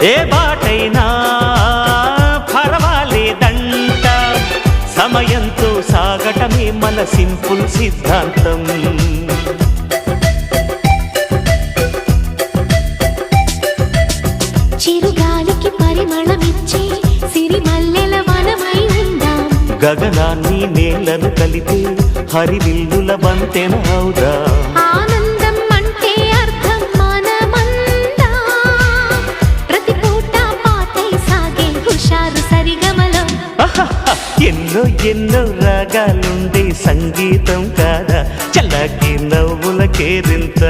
ఏ బాటైనా పర్వాలేదంట, సమయంతో సాగటమే మన సింపుల్ సిద్ధాంతం. చిరుగాలికి పరిమళమిచ్చే సిరిమల్లెల వనమై ఉందాం, గగనాన్ని నేలను కలిపే హరివిల్లుల బంతెన అవుదాం. ఆనందం అంటే అర్థం మనమందా, ప్రతి పూట పాటై సాగే హుషారు సరిగమలో. ఎన్నో ఎన్నో రాగాలుండే సంగీతం కాదా, చల్లకి నవ్వుల కేరింత.